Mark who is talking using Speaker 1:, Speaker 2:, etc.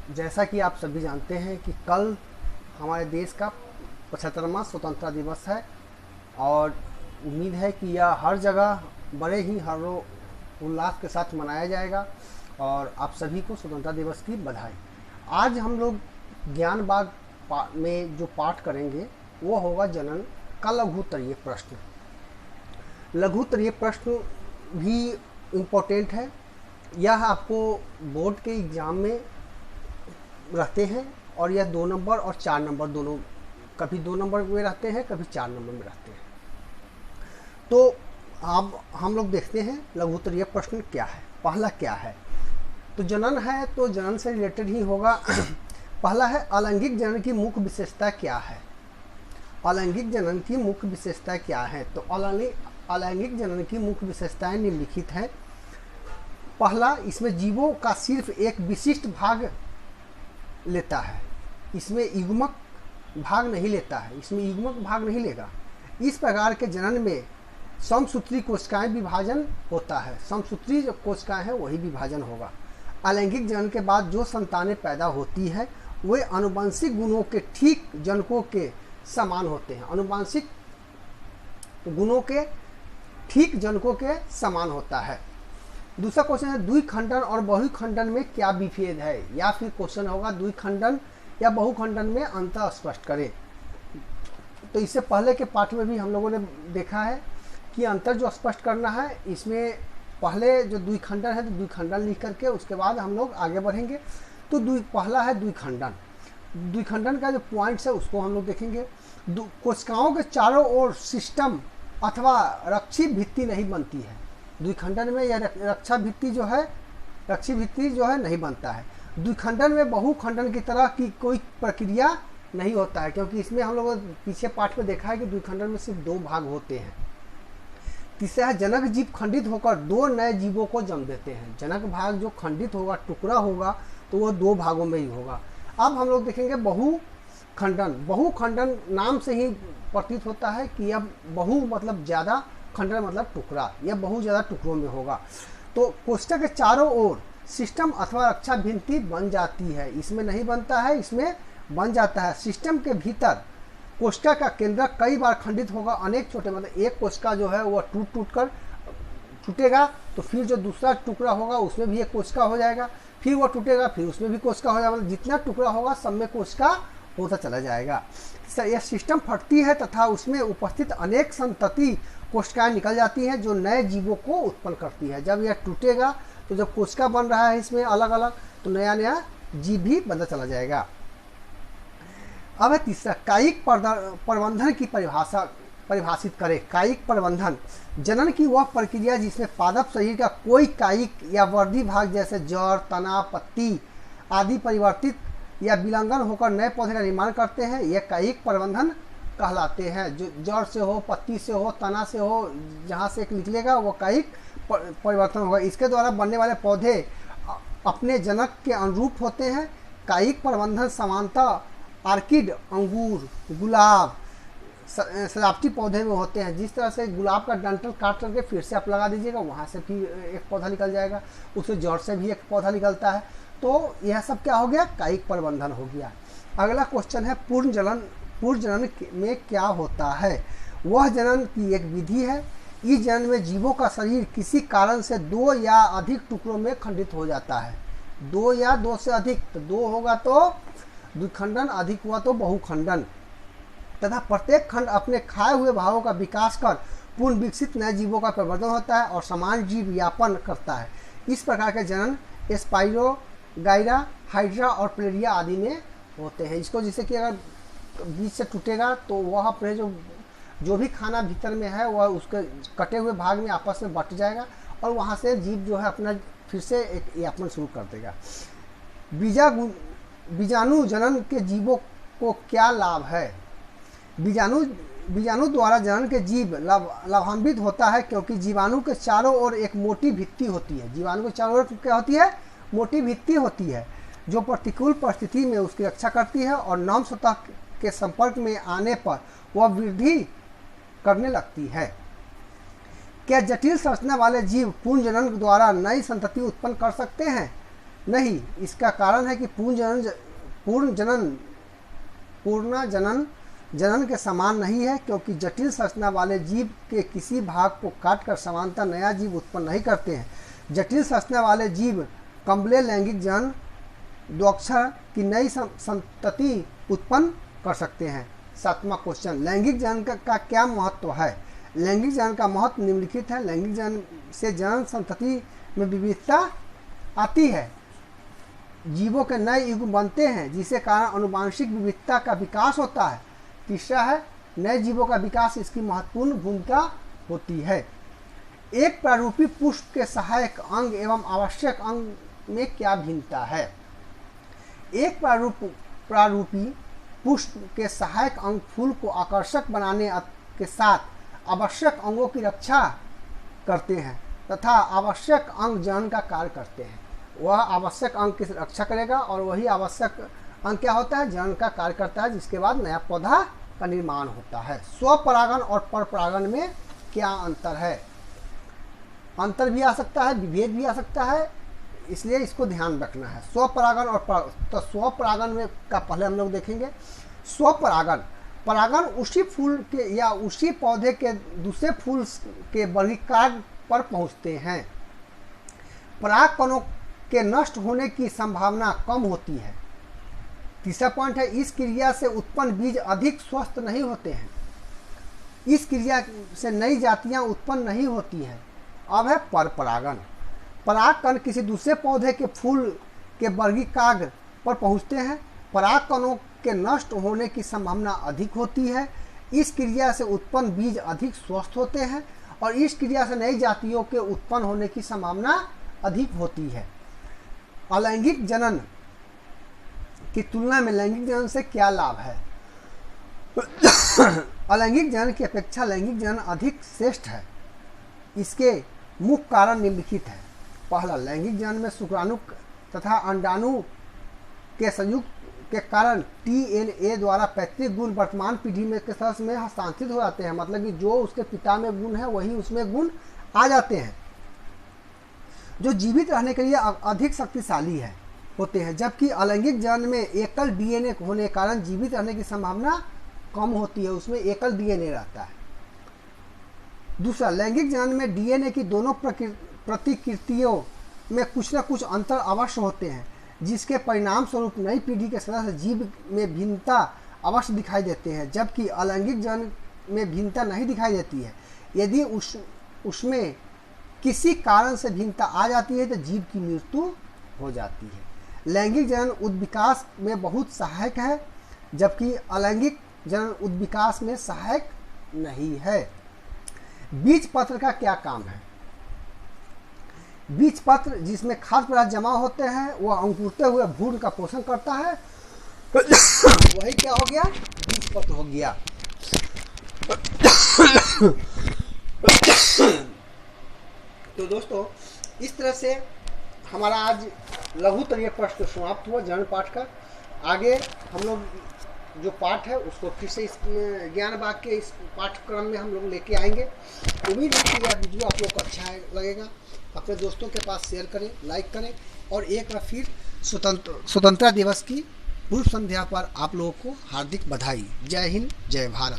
Speaker 1: जैसा कि आप सभी जानते हैं कि कल हमारे देश का 75वां स्वतंत्रता दिवस है और उम्मीद है कि यह हर जगह बड़े ही उल्लास के साथ मनाया जाएगा। और आप सभी को स्वतंत्रता दिवस की बधाई। आज हम लोग ज्ञान बाग में जो पाठ करेंगे वो होगा जनन का लघुत्तरीय प्रश्न। लघुत्तरीय प्रश्न भी इम्पोर्टेंट है। यह आपको बोर्ड के एग्ज़ाम में रहते हैं और यह 2 नंबर और 4 नंबर दोनों, कभी 2 नंबर में रहते हैं, कभी 4 नंबर में रहते हैं। तो अब हम लोग देखते हैं लघुत्तरीय प्रश्न क्या है। पहला क्या है, तो जनन है तो जनन से रिलेटेड ही होगा। पहला है अलैंगिक जनन की मुख्य विशेषता क्या है। अलैंगिक जनन की मुख्य विशेषता क्या है, तो अलैंगिक जनन की मुख्य विशेषताएं निम्नलिखित हैं। पहला, इसमें जीवों का सिर्फ एक विशिष्ट भाग लेता है, इसमें युग्मक भाग नहीं लेता है, इसमें युग्मक भाग नहीं लेगा। इस प्रकार के जनन में समसूत्री कोशिकाएं विभाजन होता है, समसूत्री जो कोशिकाएं हैं वही विभाजन होगा। अलैंगिक जनन के बाद जो संतानें पैदा होती है वे आनुवंशिक गुणों के ठीक जनकों के समान होते हैं, आनुवंशिक गुणों के ठीक जनकों के समान होता है। दूसरा क्वेश्चन है द्विखंडन और बहुखंडन में क्या विभेद है, या फिर क्वेश्चन होगा द्विखंडन या बहुखंडन में अंतर स्पष्ट करें। तो इससे पहले के पाठ में भी हम लोगों ने देखा है कि अंतर जो स्पष्ट करना है, इसमें पहले जो द्विखंडन है तो द्विखंडन लिख करके उसके बाद हम लोग आगे बढ़ेंगे। तो पहला है द्विखंडन। द्विखंडन का जो पॉइंट्स है उसको हम लोग देखेंगे। कोशिकाओं के चारों ओर सिस्टम अथवा रक्षी भित्ति नहीं बनती है। द्विखंडन में यह रक्षा भित्ति जो है नहीं बनता है। द्विखंडन में बहुखंडन की तरह की कोई प्रक्रिया नहीं होता है, क्योंकि इसमें हम लोगों ने पीछे पाठ में देखा है कि द्विखंडन में सिर्फ 2 भाग होते हैं। तीसरा है जनक जीव खंडित होकर 2 नए जीवों को जन्म देते हैं। जनक भाग जो खंडित होगा, टुकड़ा होगा, तो वो 2 भागों में ही होगा। अब हम लोग देखेंगे बहुखंडन। बहुखंडन नाम से ही प्रतीत होता है कि यह बहु मतलब ज़्यादा, खंडन मतलब टुकड़ा, यह बहुत ज़्यादा टुकड़ों में होगा। तो कोष्ठक के चारों ओर सिस्टम अथवा रक्षा भित्ति बन जाती है, इसमें नहीं बनता है, इसमें बन जाता है। सिस्टम के भीतर कोशिका का केंद्र कई बार खंडित होगा, अनेक छोटे, मतलब एक कोशिका जो है वह टूट कर टूटेगा, तो फिर जो दूसरा टुकड़ा होगा उसमें भी एक कोशिका हो जाएगा, फिर वह टूटेगा, फिर उसमें भी कोशिका हो जाएगा, मतलब जितना टुकड़ा होगा सब में कोशिका होता चला जाएगा। यह सिस्टम फटती है तथा उसमें उपस्थित अनेक संतति कोशिकाएं निकल जाती हैं जो नए जीवों को उत्पन्न करती है। जब यह टूटेगा तो जब कोशिका बन रहा है इसमें अलग अलग, तो नया नया जीव भी बनता चला जाएगा। अब है तीसरा, कायिक प्रबंधन की परिभाषित करें। कायिक प्रबंधन जनन की वह प्रक्रिया जिसमें पादप शरीर का कोई कायिक या वर्दी भाग जैसे जड़, तना, पत्ती आदि परिवर्तित या विलंगन होकर नए पौधे का निर्माण करते हैं, यह कायिक प्रबंधन कहलाते हैं। जो जड़ से हो, पत्ती से हो, तना से हो, जहाँ से एक निकलेगा वो कायिक परिवर्तन होगा। इसके द्वारा बनने वाले पौधे अपने जनक के अनुरूप होते हैं। कायिक प्रबंधन समानता आर्किड, अंगूर, गुलाब, सजावटी पौधे में होते हैं। जिस तरह से गुलाब का डंठल काट करके फिर से आप लगा दीजिएगा, वहाँ से फिर एक पौधा निकल जाएगा, उससे जड़ से भी एक पौधा निकलता है। तो यह सब क्या हो गया, कायिक प्रबंधन हो गया। अगला क्वेश्चन है पूर्ण जनन में क्या होता है। वह जनन की एक विधि है। इस जनन में जीवों का शरीर किसी कारण से 2 या अधिक टुकड़ों में खंडित हो जाता है। 2 या 2 से अधिक, तो 2 होगा तो द्विखंडन, अधिक हुआ तो बहुखंडन, तथा प्रत्येक खंड अपने खाए हुए भावों का विकास कर पूर्ण विकसित नए जीवों का प्रवर्धन होता है और समान जीव यापन करता है। इस प्रकार के जनन स्पाइरो, गायरा, हाइड्रा और प्लेरिया आदि में होते हैं। इसको जैसे कि अगर बीच से टूटेगा तो वह अपने जो भी खाना भीतर में है वह उसके कटे हुए भाग में आपस में बट जाएगा और वहाँ से जीव जो है अपना फिर से एक यापन शुरू कर देगा। बीजाणु जनन के जीवों को क्या लाभ है। बीजाणु द्वारा जनन के जीव लाभान्वित होता है, क्योंकि जीवाणु के चारों ओर एक मोटी भित्ति होती है। जीवाणु के चारों ओर क्या होती है, मोटी भित्ति होती है, जो प्रतिकूल परिस्थिति में उसकी रक्षा करती है और नम सतह के संपर्क में आने पर वह वृद्धि करने लगती है। क्या जटिल संरचना वाले जीव पूर्ण जनन द्वारा नई संतति उत्पन्न कर सकते हैं? नहीं, इसका कारण है कि पूर्ण जनन के समान नहीं है, क्योंकि जटिल संरचना वाले जीव के किसी भाग को काटकर समानता नया जीव उत्पन्न नहीं करते हैं। जटिल संरचना वाले जीव कम्बले लैंगिक जनन द्वक्षर की नई संतति उत्पन्न कर सकते हैं। 7वां क्वेश्चन, लैंगिक जनन का क्या महत्व है? लैंगिक जनन का महत्व निम्नलिखित है। लैंगिक जनन से जनन संतति में विविधता आती है, जीवों के नए युग बनते हैं, जिसके कारण अनुवांशिक विविधता का विकास होता है। तीसरा है, नए जीवों का विकास इसकी महत्वपूर्ण भूमिका होती है। एक प्रारूपी पुष्प के सहायक अंग एवं आवश्यक अंग में क्या भिन्नता है? एक प्रारूपी पुष्प के सहायक अंग फूल को आकर्षक बनाने के साथ आवश्यक अंगों की रक्षा करते हैं तथा आवश्यक अंग जनन का कार्य करते हैं। वह आवश्यक अंग की रक्षा करेगा और वही आवश्यक अंग क्या होता है? जनन का कार्य करता है, जिसके बाद नया पौधा का निर्माण होता है। स्वपरागन और परपरागन में क्या अंतर है? अंतर भी आ सकता है, विभेद भी आ सकता है, इसलिए इसको ध्यान रखना है। स्वपरागन और तो स्वपरागन में का पहले हम लोग देखेंगे। स्वपरागन, परागन उसी फूल के या उसी पौधे के दूसरे फूल के बहिर्काग पर पहुंचते हैं। परागकणों के नष्ट होने की संभावना कम होती है। तीसरा पॉइंट है, इस क्रिया से उत्पन्न बीज अधिक स्वस्थ नहीं होते हैं। इस क्रिया से नई जातियां उत्पन्न नहीं होती हैं। अब है परपरागन, परागकण किसी दूसरे पौधे के फूल के बहिर्काग पर पहुंचते हैं। परागकणों के नष्ट होने की संभावना अधिक होती है। इस क्रिया से उत्पन्न बीज अधिक स्वस्थ होते हैं और इस क्रिया से नई जातियों के उत्पन्न होने की संभावना अधिक होती है। अलैंगिक जनन की तुलना में लैंगिक जनन से क्या लाभ है? अलैंगिक जनन की अपेक्षा लैंगिक जनन अधिक श्रेष्ठ है। इसके मुख्य कारण निम्नलिखित है। पहला, लैंगिक जनन में शुक्राणु तथा अंडाणु के संयुक्त के कारण DNA द्वारा पैतृक गुण वर्तमान पीढ़ी में के सदस्य में हस्तांतरित हो जाते हैं। मतलब कि जो उसके पिता में गुण है वही उसमें गुण आ जाते हैं, जो जीवित रहने के लिए अधिक शक्तिशाली होते हैं। जबकि अलैंगिक जनन में एकल DNA होने के कारण जीवित रहने की संभावना कम होती है, उसमें एकल DNA रहता है। दूसरा, लैंगिक जनन में DNA की दोनों प्रतिकृतियों में कुछ न कुछ अंतर अवश्य होते हैं, जिसके परिणाम स्वरूप नई पीढ़ी के सदस्य जीव में भिन्नता अवश्य दिखाई देते हैं। जबकि अलैंगिक जनन में भिन्नता नहीं दिखाई देती है। यदि उसमें किसी कारण से भिन्नता आ जाती है तो जीव की मृत्यु हो जाती है। लैंगिक जनन उद्विकास में बहुत सहायक है, जबकि अलैंगिक जनन उद्विकास में सहायक नहीं है। बीज पत्र का क्या काम है? बीज पत्र जिसमें खाद्य पदार्थ जमा होते हैं वह अंकुरते हुए भ्रूण का पोषण करता है, वही क्या हो गया? बीज पत्र हो गया। तो दोस्तों, इस तरह से हमारा आज लघुतरीय प्रश्न समाप्त हुआ जनन पाठ का। आगे हम लोग जो पाठ है उसको फिर से इस ज्ञान वाक्य के इस पाठ्यक्रम में हम लोग लेके आएंगे। उम्मीद है कि यह वीडियो आप लोग को अच्छा लगेगा। अपने दोस्तों के पास शेयर करें, लाइक करें और एक बार फिर स्वतंत्रता दिवस की पूर्व संध्या पर आप लोगों को हार्दिक बधाई। जय हिंद, जय भारत।